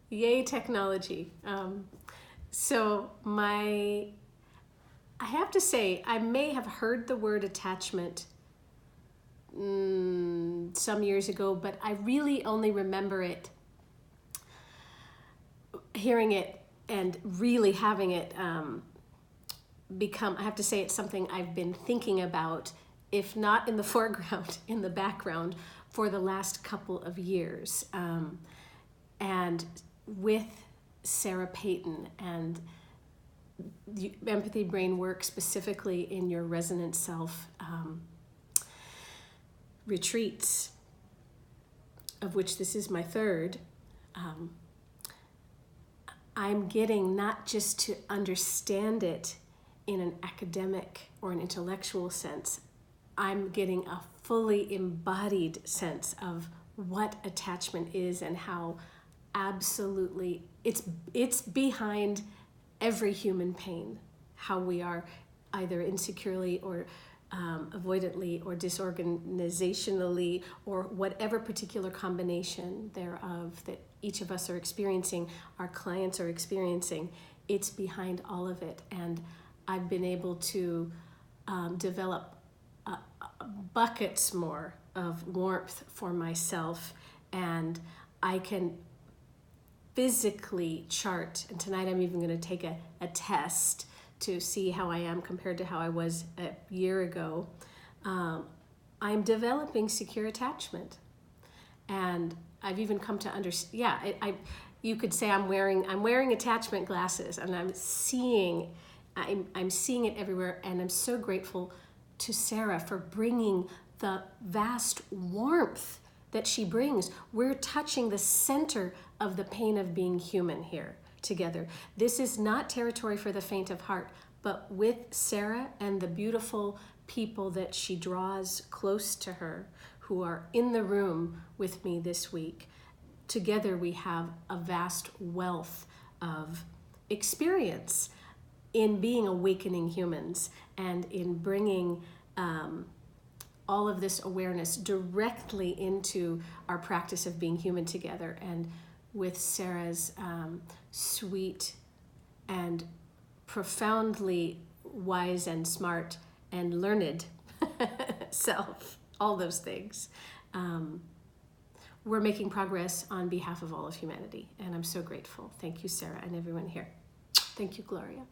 Yay, technology. So I have to say, I may have heard the word attachment some years ago, but I really only remember it, hearing it and really having it become, I have to say, it's something I've been thinking about, if not in the foreground, in the background, for the last couple of years. And with Sarah Peyton and the empathy brain work, specifically in your Resonant Self retreats, of which this is my third, I'm getting not just to understand it in an academic or an intellectual sense, I'm getting a fully embodied sense of what attachment is and how absolutely it's behind every human pain, how we are either insecurely or avoidantly or disorganizationally or whatever particular combination thereof that each of us are experiencing, our clients are experiencing, it's behind all of it. And I've been able to develop buckets more of warmth for myself, and I can physically chart, and tonight I'm even going to take a test to see how I am compared to how I was a year ago. I'm developing secure attachment, and I've even come to understand. Yeah, you could say I'm wearing attachment glasses, and I'm seeing it everywhere, and I'm so grateful to Sarah for bringing the vast warmth that she brings. We're touching the center of the pain of being human here together. This is not territory for the faint of heart, but with Sarah and the beautiful people that she draws close to her who are in the room with me this week, together we have a vast wealth of experience in being awakening humans and in bringing all of this awareness directly into our practice of being human together. And with Sarah's sweet and profoundly wise and smart and learned self, all those things, we're making progress on behalf of all of humanity. And I'm so grateful. Thank you, Sarah, and everyone here. Thank you, Gloria.